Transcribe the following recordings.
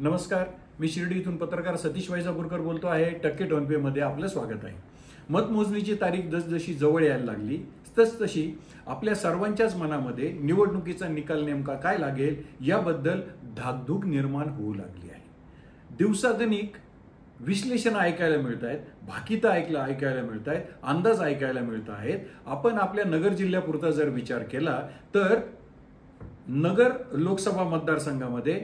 नमस्कार, मी शिर्डी इथून पत्रकार सतीश वैजापूरकर बोलतो आहे। टक्के टोनपे मध्ये आपलं स्वागत आहे। मतमोजणीची तारीख जसजशी जवळ यायला लागली तसतशी आपल्या सर्वांच्याच मनामध्ये निवडणुकीचा निकाल नेमका काय लागेल याबद्दल धाकधूक निर्माण होऊ लागली आहे। दिवसागणिक विश्लेषण ऐकायला मिळत आहेत, भाकितं ऐकायला मिळत आहेत, अंदाज ऐकायला मिळत आहेत। आपण आपल्या नगर जिल्ह्यापुरता जर विचार केला तर नगर लोकसभा मतदारसंघामध्ये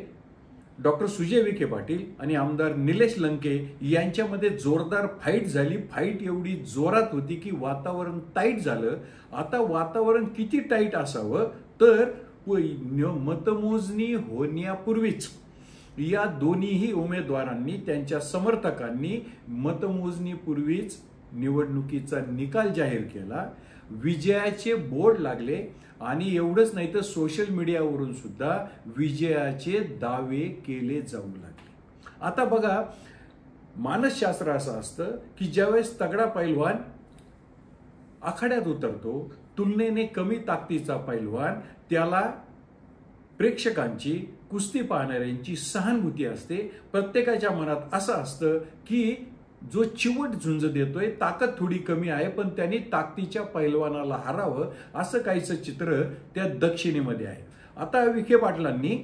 डॉक्टर सुजय विखे पाटील आणि आमदार निलेश लंके यांच्यामध्ये जोरदार फाईट झाली। फाईट एवढी जोरात होती की वातावरण टाईट झालं। आता वातावरण किती टाईट असावं तर मतमोजणी होण्यापूर्वीच या दोन्हीही उमेदवारांनी त्यांच्या समर्थकांनी मतमोजणीपूर्वीच निवडणुकीचा निकाल जाहीर केला, विजयाचे बोर्ड लागले आणि एवढंच नाही तर सोशल मीडियावरून सुद्धा विजयाचे दावे केले जाऊ लागले। आता बघा, मानसशास्त्र असं असतं की ज्यावेळेस तगडा पैलवान आखाड्यात उतरतो, तुलनेने कमी ताकदीचा पैलवान त्याला प्रेक्षकांची, कुस्ती पाहणाऱ्यांची सहानुभूती असते। प्रत्येकाच्या मनात असं असतं की जो चिवट झुंज देतोय, ताकद थोडी कमी आहे पण त्यांनी ताकदीच्या पैलवानाला हरावं असं काहीचं चित्र त्या दक्षिणेमध्ये आहे। आता विखे पाटलांनी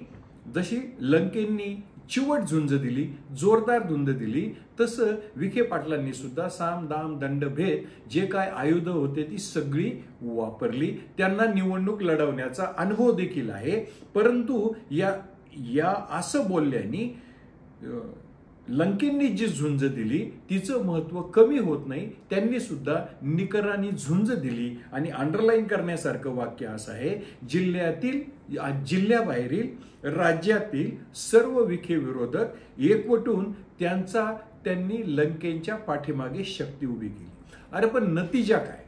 जशी लंकेंनी चिवट झुंज दिली, जोरदार धुंद दिली, तसं विखे पाटलांनी सुद्धा साम दाम दंड भेद जे काय आयुध होते ती सगळी वापरली। त्यांना निवडणूक लढवण्याचा अनुभव देखील आहे, परंतु या असं बोलल्याने लंकेंनी जी झुंज दिली तिचं महत्व कमी होत नाही। त्यांनी सुद्धा निकराने झुंज दिली आणि अंडरलाईन करण्यासारखं वाक्य असं आहे, जिल्ह्याबाहेरील राज्यातील सर्व विखे विरोधक एकवटून त्यांनी लंकेंच्या पाठीमागे शक्ती उभी केली। अरे पण नतीजा काय?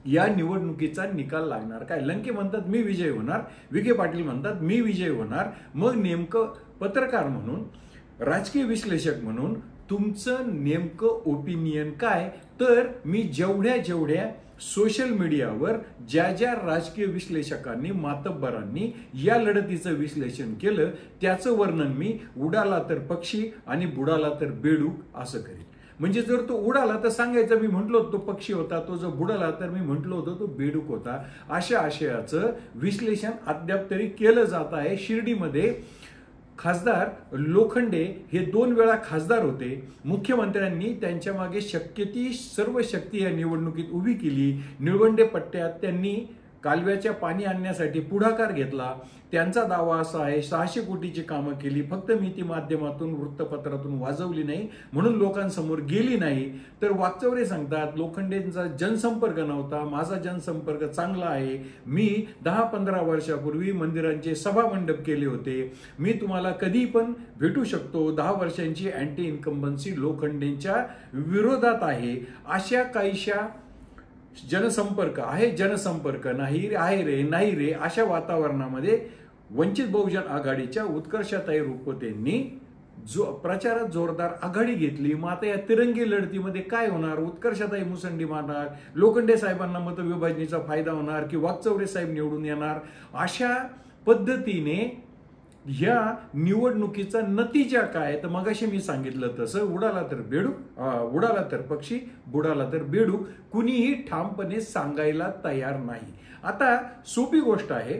या निवडणुकीचा निकाल लागणार काय? लंके म्हणतात मी विजय होणार, विखे पाटील म्हणतात मी विजय होणार। मग नेमकं पत्रकार म्हणून, राजकीय विश्लेषक म्हणून तुमचं नेमकं ओपिनियन काय? तर मी जेवढ्या सोशल मीडियावर ज्या राजकीय विश्लेषकांनी, मातब्बरांनी या लढतीचं विश्लेषण केलं त्याचं वर्णन मी उडाला तर पक्षी आणि बुडाला तर बेडूक असं करेन। म्हणजे जर तो उडाला तर सांगायचं मी म्हटलो होतो तो पक्षी होता, तो जर बुडाला तर मी म्हटलो होतो तो बेडूक होता। अशा आशयाचं विश्लेषण अद्याप तरी केलं जात आहे। शिर्डीमध्ये खासदार लोखंडे हे 2 वेळा खासदार होते। मुख्यमंत्र्यांनी त्यांच्या मागे शक्य ती सर्व शक्ती या निवडणुकीत उभी केली। निळवंडे पट्ट्यात त्यांनी कालव्याच्या पाणी आणण्यासाठी पुढाकार घेतला। त्यांचा दावा असा आहे 600 कोटीची कामं केली, फक्त मी ती माध्यमातून, वृत्तपत्रातून वाजवली नाही म्हणून लोकांसमोर गेली नाही। तर वाकचौरे सांगतात लोखंडेंचा जनसंपर्क नव्हता, माझा जनसंपर्क चांगला आहे। मी 10-15 वर्षापूर्वी मंदिरांचे सभा मंडप केले होते, मी तुम्हाला कधी पण भेटू शकतो। 10 वर्षांची अँटी इन्कम्बन्सी लोखंडेंच्या विरोधात आहे। अशा काहीशा जनसंपर्क नाही रे अशा वातावरणामध्ये वंचित बहुजन आघाडीच्या उत्कर्षताई रुपवतेंनी प्रचारात जोरदार आघाडी घेतली। मग आता या तिरंगी लढतीमध्ये काय होणार? उत्कर्षताई मुसंडी मारणार, लोखंडे साहेबांना मतविभाजनीचा फायदा होणार की वाकचौरे साहेब निवडून येणार? अशा पद्धतीने या निवडणुकीचा नतीजा काय? तर मगाशी मी सांगितलं तसं उडाला तर बेडूक, उडाला तर पक्षी, बुडाला तर बेडूक, कुणीही ठामपणे सांगायला तयार नाही। आता सोपी गोष्ट आहे,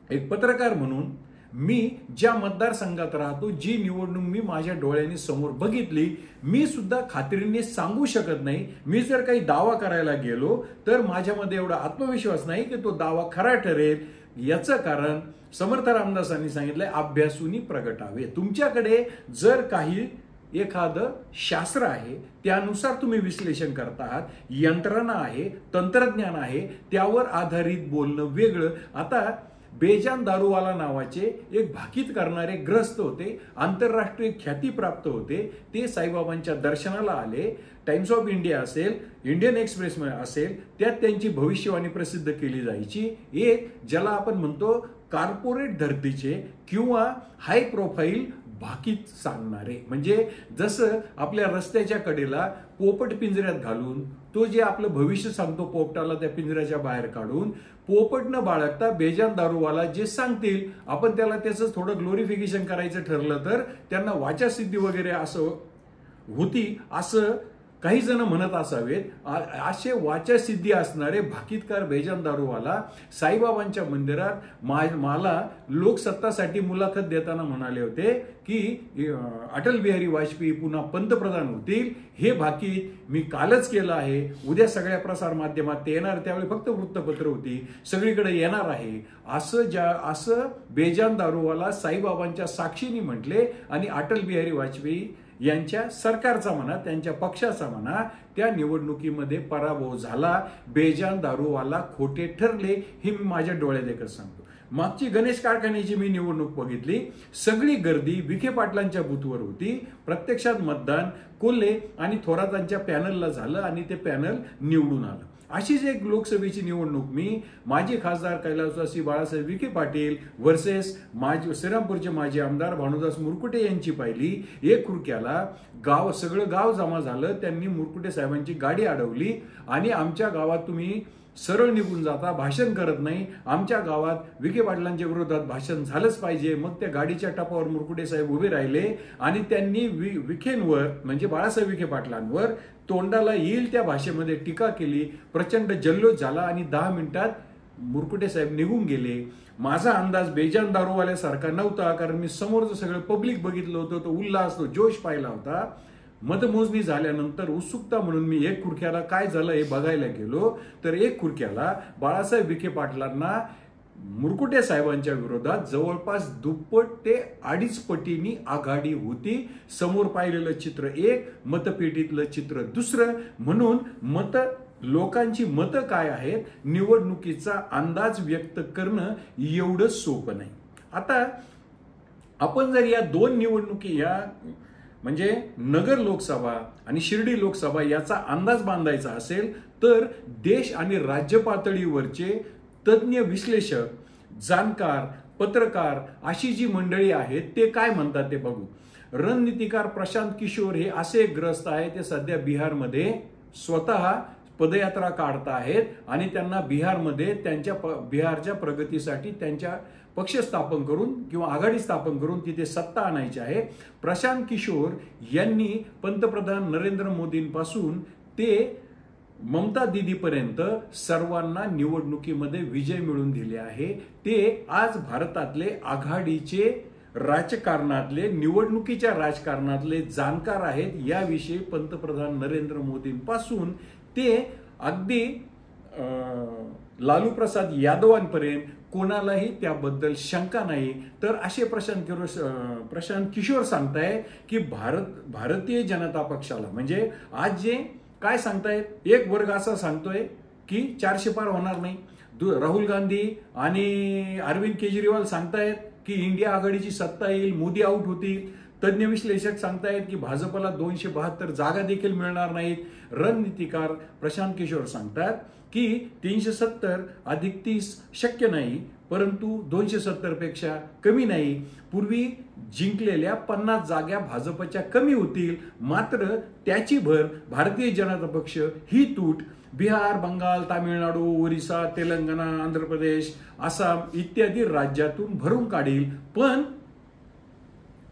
एक पत्रकार म्हणून मी ज्या मतदारसंघात राहतो, जी निवडणूक मी माझ्या डोळ्यांनी समोर बघितली, मी सुद्धा खात्रीने सांगू शकत नाही। मी जर काही दावा करायला गेलो तर माझ्यामध्ये एवढा आत्मविश्वास नाही की तो दावा खरा ठरेल। याचं कारण समर्थ रामदासांनी सांगितलंय, अभ्यासूनी प्रगटावे। तुमच्याकडे जर काही एखादं शास्त्र आहे, त्यानुसार तुम्ही विश्लेषण करत आहात, यंत्रणा आहे, तंत्रज्ञान आहे, त्यावर आधारित बोलणं वेगळं। आता बेजान दारूवाला नावाचे एक भाकीत करणारे ग्रस्त होते, आंतरराष्ट्रीय ख्याती प्राप्त होते। ते साईबाबांच्या दर्शनाला आले। टाइम्स ऑफ इंडिया असेल, इंडियन एक्सप्रेस असेल, त्यात त्यांची भविष्यवाणी प्रसिद्ध केली जायची। एक ज्याला आपण म्हणतो कॉर्पोरेट धर्तीचे किंवा हाय प्रोफाईल भाकीत सांगणारे, म्हणजे जसं आपल्या रस्त्याच्या कडेला पोपट पिंजऱ्यात घालून तो जे आपलं भविष्य सांगतो पोपटाला त्या पिंजऱ्याच्या बाहेर काढून, पोपट न बाळगता बेजान दारूवाला जे सांगतील आपण त्याला त्याचं थोडं ग्लोरिफिकेशन करायचं ठरलं तर त्यांना वाचासिद्धी वगैरे असं होती असं काही जण म्हणत असावेत. असे वाचासिद्धी असणारे भाकीतकार बेजान दारूवाला साईबाबांच्या मंदिरात मला लोकसत्तासाठी मुलाखत देताना म्हणाले होते की अटल बिहारी वाजपेयी पुन्हा पंतप्रधान होतील. हे भाकीत मी कालच केलं आहे, उद्या सगळ्या प्रसार माध्यमात ते येणार, त्यावेळी फक्त वृत्तपत्र होती, सगळीकडे येणार आहे असं बेजान दारूवाला साईबाबांच्या साक्षीने म्हटले. आणि अटल बिहारी वाजपेयी यांच्या सरकारचा म्हणा, त्यांच्या पक्षाचा म्हणा, त्या निवडणुकीमध्ये पराभव झाला. बेजान दारूवाला खोटे ठरले, हे मी माझ्या डोळ्यादेखत सांगतो. मागची गणेश कारखान्याची मी निवडणूक बघितली, सगळी गर्दी विखे पाटलांच्या बूथवर होती. प्रत्यक्षात मतदान कोल्हे आणि थोरातांच्या पॅनलला झालं आणि ते पॅनल निवडून आलं. अशीच एक लोकसभेची निवडणूक मी माजी खासदार कैलासवासी बाळासाहेब विखे पाटील वर्सेस श्रीरामपूरचे माजी आमदार भानुदास मुरकुटे यांची पाहिली. एक खुर्क्याला सगळं गाव जमा झालं, त्यांनी मुरकुटे साहेबांची गाडी अडवली आणि आमच्या गावात तुम्ही सरळ निघून जाता, भाषण करत नाही, आमच्या गावात विखे पाटलांच्या विरोधात भाषण झालंच पाहिजे. मग त्या गाडीच्या टपावर मुरकुटे साहेब उभे राहिले आणि त्यांनी विखेंवर म्हणजे बाळासाहेब विखे पाटलांवर तोंडाला येईल त्या भाषेमध्ये टीका केली. प्रचंड जल्लोष झाला आणि 10 मिनिटात मुरकुटे साहेब निघून गेले. माझा अंदाज बेजान दारूवाल्यासारखा नव्हता, कारण मी समोरचं सगळं पब्लिक बघितलं होतं, तो उल्हास, तो जोश पाहिला होता. मतमोजणी झाल्यानंतर उत्सुकता म्हणून मी एक खुर्क्याला काय झालं हे बघायला गेलो, तर एक खुर्क्याला बाळासाहेब विखे पाटलांना मुरकुटे साहेबांच्या विरोधात जवळपास दुप्पट ते 2.5 पटींनी आघाडी होती. समोर पाहिलेलं चित्र एक, मतपेटीतलं चित्र दुसरं. म्हणून लोकांची मतं काय आहेत, निवडणुकीचा अंदाज व्यक्त करणं एवढं सोपं नाही. आता आपण जर या 2 निवडणुकी म्हणजे नगर लोकसभा आणि शिर्डी लोकसभा याचा अंदाज बांधायचा असेल तर देश आणि राज्य पातळीवरचे तज्ञ विश्लेषक, जाणकार, पत्रकार अशी जी मंडळी आहेत ते काय म्हणतात ते बघू. रणनीतिकार प्रशांत किशोर हे असे ग्रस्त आहेत, ते सध्या बिहारमध्ये स्वतः पदयात्रा काढत आहेत आणि त्यांना बिहारमध्ये बिहारच्या प्रगतीसाठी त्यांच्या पक्ष स्थापन करून किंवा आघाडी स्थापन करून तिथे सत्ता आणायची आहे. प्रशांत किशोर यांनी पंतप्रधान नरेंद्र मोदींपासून ते ममता दीदीपर्यंत सर्वांना निवडणुकीमध्ये विजय मिळवून दिले आहे. ते आज भारतातले आघाडीचे राजकारणातले, निवडणुकीच्या राजकारणातले जाणकार आहेत. याविषयी पंतप्रधान नरेंद्र मोदींपासून ते अगदी लालू प्रसाद यादवांपर्यंत कोणालाही त्याबद्दल शंका नाही. तर असे प्रशांत किशोर सांगताय की भारतीय जनता पक्षाला म्हणजे आज जे काय सांगतायत, एक वर्ग असा सांगतोय की 400 पार होणार नाही. राहुल गांधी आणि अरविंद केजरीवाल सांगतायत की इंडिया आघाडीची सत्ता येईल, मोदी आउट होतील. तज्ञ विश्लेषक सांगतायत की भाजपला 272 जागा देखील मिळणार नाहीत. रणनीतिकार प्रशांत किशोर सांगतात की 370 अधिक 30 शक्य नाही, परंतु 270 पेक्षा कमी नाही. पूर्वी जिंकलेल्या 50 जागा भाजपच्या कमी होतील, मात्र त्याची भर भारतीय जनता पक्ष ही तूट बिहार, बंगाल, तामिळनाडू, ओरिसा, तेलंगणा, आंध्र प्रदेश, आसाम इत्यादी राज्यातून भरून काढील. पण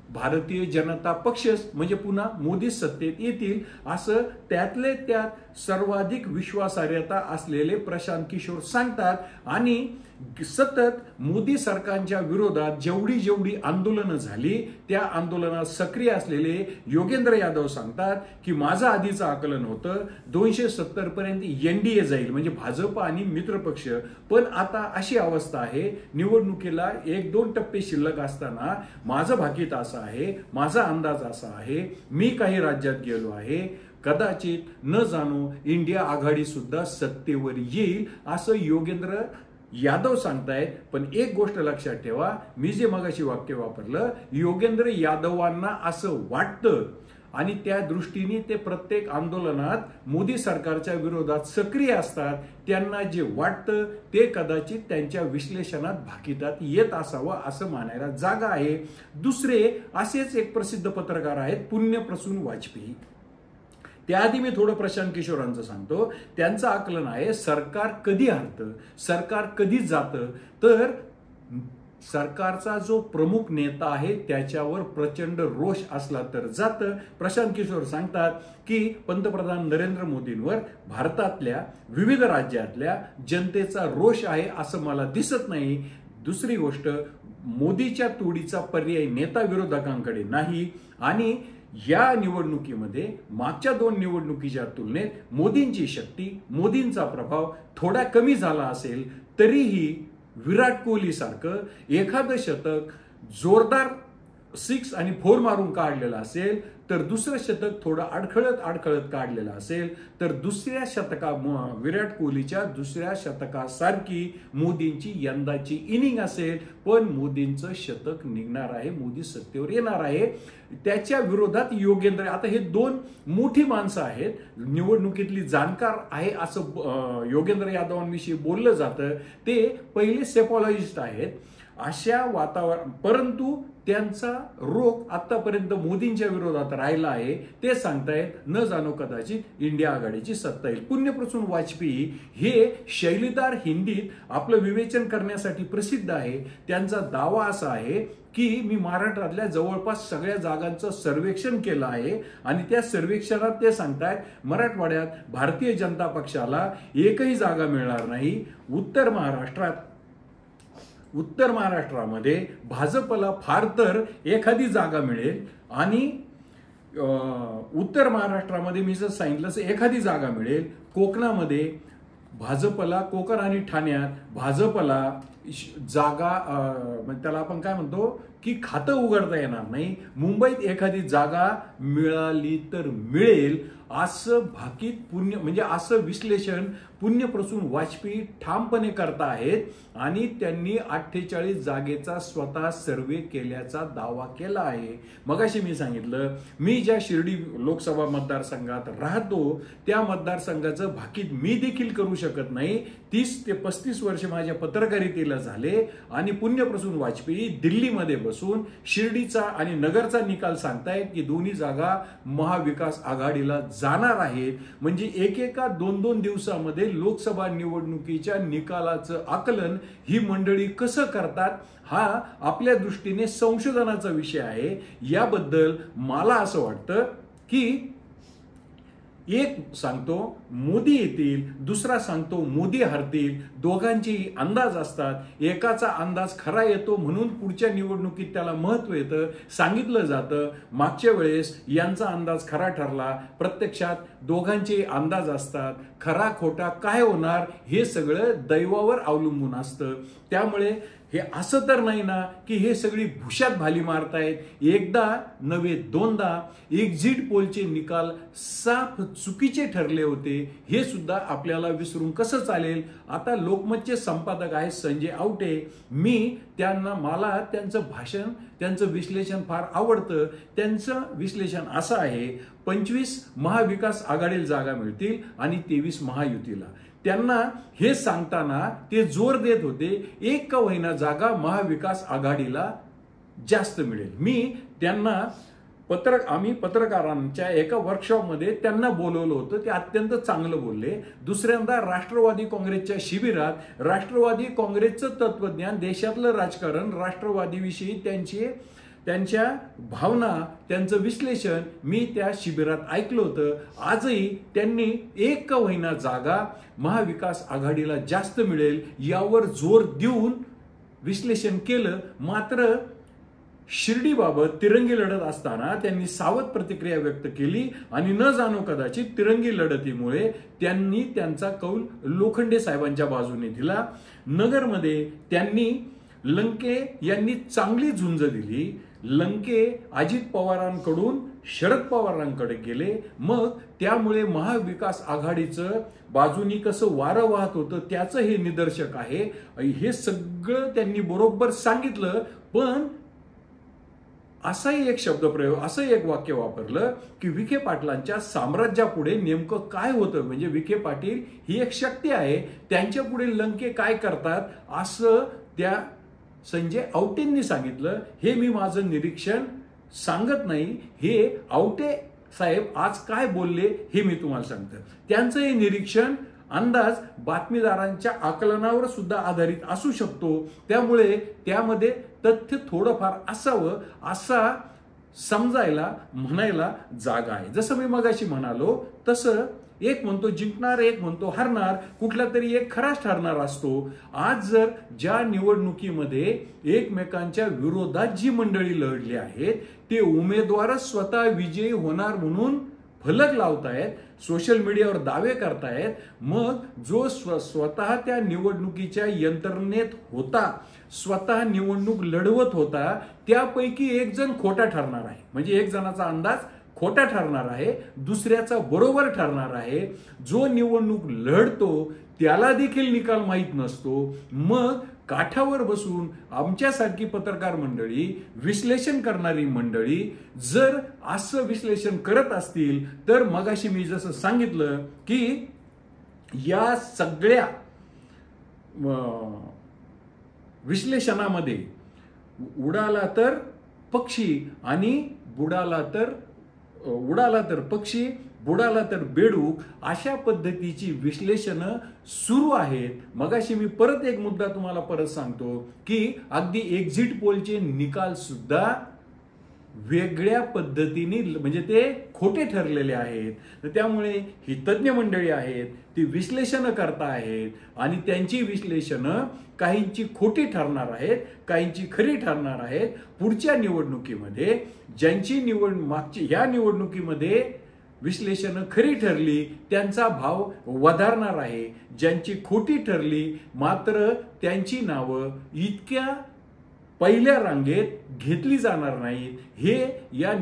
भारतीय जनता पक्ष म्हणजे पुन्हा मोदी सत्तेत येतील असं त्यातले त्यात सर्वाधिक विश्वासार्हता असलेले प्रशांत किशोर सांगतात. आणि सतत मोदी सरकारच्या विरोधात जेवढी आंदोलनं झाली त्या आंदोलनात सक्रिय असलेले योगेंद्र यादव सांगतात की माझं आधीचं आकलन होतं 270 पर्यंत एनडीए जाईल म्हणजे भाजप आणि मित्रपक्ष. पण आता अशी अवस्था आहे, निवडणुकीला 1-2 टप्पे शिल्लक असताना माझं भाकीत असं आहे, माझा अंदाज असा आहे, मी काही राज्यात गेलो आहे, कदाचित न जाणो इंडिया आघाडी सुद्धा सत्तेवर येईल असं योगेंद्र यादव सांगतायत. पण एक गोष्ट लक्षात ठेवा, मी जे मगाशी वाक्य वापरलं, योगेंद्र यादवांना असं वाटतं आणि त्या दृष्टीने ते प्रत्येक आंदोलनात मोदी सरकारच्या विरोधात सक्रिय असतात. त्यांना जे वाटतं ते कदाचित त्यांच्या विश्लेषणात भाकितात येत असावं असं मानायला जागा आहे. दुसरे असेच एक प्रसिद्ध पत्रकार आहेत पुण्यप्रसून वाजपेयी. त्याआधी मी थोडं प्रशांत किशोरांचं सांगतो. त्यांचं आकलन आहे सरकार कधी हरतं, सरकार कधी जातं, तर सरकारचा जो प्रमुख नेता आहे त्याच्यावर प्रचंड रोष असला तर जातं. प्रशांत किशोर सांगतात की पंतप्रधान नरेंद्र मोदींवर भारतातल्या विविध राज्यातल्या जनतेचा रोष आहे असं मला दिसत नाही. दुसरी गोष्ट, मोदीच्या तोडीचा पर्याय नेता विरोधकांकडे नाही आणि या निवडणुकीमध्ये मागच्या 2 निवडणुकीच्या तुलनेत मोदींची शक्ती, मोदींचा प्रभाव थोडा कमी झाला असेल तरीही विराट कोहली सारखं एखादं शतक जोरदार 6 आणि 4 मारून काढलेलं असेल, तर दुसरं शतक थोडं अडखळत काढलेलं असेल, तर विराट कोहलीच्या दुसऱ्या शतकासारखी मोदींची यंदाची इनिंग असेल. पण मोदींचं शतक निघणार आहे, मोदी सत्तेवर येणार आहे. त्याच्या विरोधात योगेंद्र, आता हे 2 मोठी माणसं आहेत, निवडणुकीतली जाणकार आहे असं योगेंद्र यादवांविषयी बोललं जातं. ते पहिले सेपॉलॉजिस्ट आहेत. अशा वातावरण, परंतु त्यांचा रोख आतापर्यंत मोदींच्या विरोधात राहिला आहे. ते सांगतायत न जाणो कदाचित इंडिया आघाडीची सत्ता येईल. पुण्यप्रसून वाजपेयी हे शैलीदार हिंदीत आपलं विवेचन करण्यासाठी प्रसिद्ध आहे. त्यांचा दावा असा आहे की मी महाराष्ट्रातल्या जवळपास सगळ्या जागांचं सर्वेक्षण केलं आहे आणि त्या सर्वेक्षणात ते सांगतायत मराठवाड्यात भारतीय जनता पक्षाला एकही जागा मिळणार नाही. उत्तर महाराष्ट्रामध्ये भाजपला फार तर एखादी जागा मिळेल आणि उत्तर महाराष्ट्रामध्ये मी जर सांगितलं एखादी जागा मिळेल. कोकणामध्ये भाजपला, कोकण आणि ठाण्यात भाजपला जागा, त्याला आपण काय म्हणतो की खातं उघडता येणार नाही. मुंबईत एखादी जागा मिळाली तर मिळेल असं भाकीत म्हणजे असं विश्लेषण पुण्यप्रसून वाजपेयी ठामपणे करतायत आणि त्यांनी 48 जागेचा स्वतः सर्वे केल्याचा दावा केला आहे. मगाशी मी सांगितलं, मी ज्या शिर्डी लोकसभा मतदारसंघात राहतो त्या मतदारसंघाचं भाकीत मी देखील करू शकत नाही. 30 ते 35 वर्ष माझ्या पत्रकारितेला झाले आणि पुण्यप्रसून वाजपेयी दिल्लीमध्ये बसून शिर्डीचा आणि नगरचा निकाल सांगतायत की दोन्ही जागा महाविकास आघाडीला जाणार आहेत. म्हणजे एकेका 2-2 दिवसामध्ये लोकसभा निवडणुकीच्या निकालाचं आकलन ही मंडळी कसं करतात हा आपल्या दृष्टीने संशोधनाचा विषय आहे. याबद्दल मला असं वाटतं की एक सांगतो मोदी येतील, दुसरा सांगतो मोदी हरतील. दोघांचेही अंदाज असतात. एकाचा अंदाज खरा येतो म्हणून पुढच्या निवडणुकीत त्याला महत्व येतं. सांगितलं जातं मागच्या वेळेस यांचा अंदाज खरा ठरला. प्रत्यक्षात दोघांचे अंदाज असतात. खरा खोटा काय होणार हे सगळं दैवावर अवलंबून असतं. त्यामुळे हे असं तर नाही ना की हे सगळी भुशात भाली मारतायत. एकदा नव्हे दोनदा एक्झिट पोलचे निकाल साफ चुकीचे ठरले होते हे सुद्धा आपल्याला विसरून कसं चालेल. आता लोकमतचे संपादक आहेत संजय आवटे. मला त्यांचं भाषण, त्यांचं विश्लेषण फार आवडतं. त्यांचं विश्लेषण असं आहे, 25 महाविकास आघाडीला जागा मिळतील आणि 23 महायुतीला. त्यांना हे सांगताना ते जोर देत होते एक का होईना जागा महाविकास आघाडीला जास्त मिळेल. मी त्यांना आम्ही पत्रकारांच्या एका वर्कशॉपमध्ये त्यांना बोलवलं होतं. ते अत्यंत चांगलं बोलले. दुसऱ्यांदा राष्ट्रवादी काँग्रेसच्या शिबिरात राष्ट्रवादी काँग्रेसचं तत्वज्ञान, देशातलं राजकारण, राष्ट्रवादीविषयी त्यांच्या भावना, त्यांचं विश्लेषण मी त्या शिबिरात ऐकलं होतं. आजही त्यांनी एक का होईना जागा महाविकास आघाडीला जास्त मिळेल यावर जोर देऊन विश्लेषण केलं. मात्र शिर्डीबाबत तिरंगी लढत असताना त्यांनी सावध प्रतिक्रिया व्यक्त केली आणि न जाणो कदाचित तिरंगी लढतीमुळे त्यांनी त्यांचा कौल लोखंडे साहेबांच्या बाजूने दिला. नगरमध्ये त्यांनी लंके यांनी चांगली झुंज दिली. लंके अजित पवारांकडून शरद पवारांकडे गेले. मग त्यामुळे महाविकास आघाडीचं बाजूनी कसं वारं वाहत होतं त्याचं हे निदर्शक आहे. हे सगळं त्यांनी बरोबर सांगितलं. पण असाही एक शब्दप्रयोग, असंही एक वाक्य वापरलं की विखे पाटलांच्या साम्राज्यापुढे नेमकं काय होतं, म्हणजे विखे पाटील ही एक शक्ती आहे, त्यांच्या पुढे लंके काय करतात असं त्या संजय आवटेंनी सांगितलं. हे मी माझं निरीक्षण सांगत नाही, हे आवटे साहेब आज काय बोलले हे मी तुम्हाला सांगतो. त्यांचं हे निरीक्षण अंदाज बातमीदारांच्या आकलनावर सुद्धा आधारित असू शकतो, त्यामुळे त्यामध्ये तथ्य थोडंफार असावं असा समजायला म्हणायला जागा आहे. जसं मी मगाशी म्हणालो तसं एक म्हणतो जिंकणार, एक म्हणतो हरणार, कुठला तरी एक खराच ठरणार असतो. आज जर ज्या निवडणुकीमध्ये एकमेकांच्या विरोधात जी मंडळी लढली आहेत ते उमेदवारच स्वतः विजयी होणार म्हणून फलक लावतायत, सोशल मीडियावर दावे करतायत, मग जो स्वतः त्या निवडणुकीच्या यंत्रणेत होता, स्वतः निवडणूक लढवत होता, त्यापैकी एक जण खोटा ठरणार आहे. म्हणजे एक जणाचा अंदाज खोटा ठरणार आहे, दुसऱ्याचा बरोबर ठरणार आहे. जो निवडणूक लढतो त्याला देखील निकाल माहीत नसतो. मग काठावर बसून आमच्यासारखी पत्रकार मंडळी, विश्लेषण करणारी मंडळी जर असं विश्लेषण करत असतील तर मगाशी मी जसं सांगितलं की या सगळ्या विश्लेषणामध्ये उडाला तर पक्षी आणि बुडाला तर पक्षी, बुडाला तर बेडूक, अशा पद्धतीची विश्लेषणं सुरू आहेत. मगाशी मी परत एक मुद्दा तुम्हाला परत सांगतो की अगदी एक्झिट पोलचे निकाल सुद्धा वेगळ्या पद्धतीने म्हणजे ते खोटे ठरलेले आहेत. तर त्यामुळे ही तज्ज्ञ मंडळी आहेत, ती विश्लेषणं करता आहेत आणि त्यांची विश्लेषणं काहींची खोटी ठरणार आहेत, काहींची खरी ठरणार आहेत. पुढच्या निवडणुकीमध्ये ज्यांची या निवडणुकीमध्ये विश्लेषणं खरी ठरली त्यांचा भाव वधारणार आहे, ज्यांची खोटी ठरली मात्र त्यांची नावं इतक्या पहिल्या रांगेत घेतली जाणार नाहीत. हे या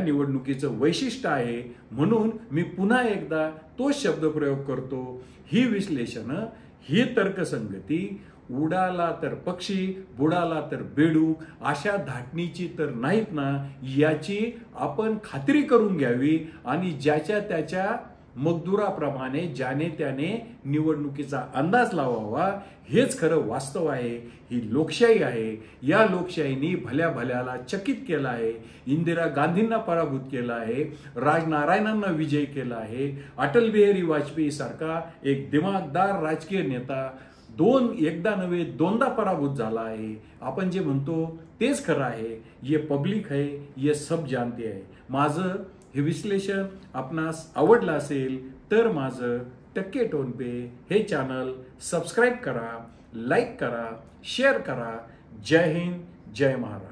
निवडणुकीचं वैशिष्ट्य आहे. म्हणून मी पुन्हा एकदा तोच शब्दप्रयोग करतो, ही विश्लेषणं, ही तर्कसंगती उडाला तर पक्षी, बुडाला तर बेडूक अशा धाटणीची तर नाहीत ना, याची आपण खात्री करून घ्यावी आणि ज्याच्या त्याच्या मजदुराप्रमाणे ज्याने त्याने निवडणुकीचा अंदाज लावावा. हेच खरं वास्तव आहे. ही लोकशाही आहे. या लोकशाहीने भल्या भल्याला चकित केलं आहे. इंदिरा गांधींना पराभूत केलं आहे, राजनारायणांना विजय केला आहे. अटल बिहारी वाजपेयी सारखा एक दिमागदार राजकीय नेता एकदा नव्हे दोनदा पराभूत झाला आहे. आपण जे म्हणतो तेच खरं आहे. ये पब्लिक है, ये सब जानते आहे. माझं हे विश्लेषण आपणास आवडलं असेल तर माझं टक्के टोन पे हे चॅनल सबस्क्राईब करा, लाईक करा, शेअर करा. जय हिंद, जय महाराष्ट्र.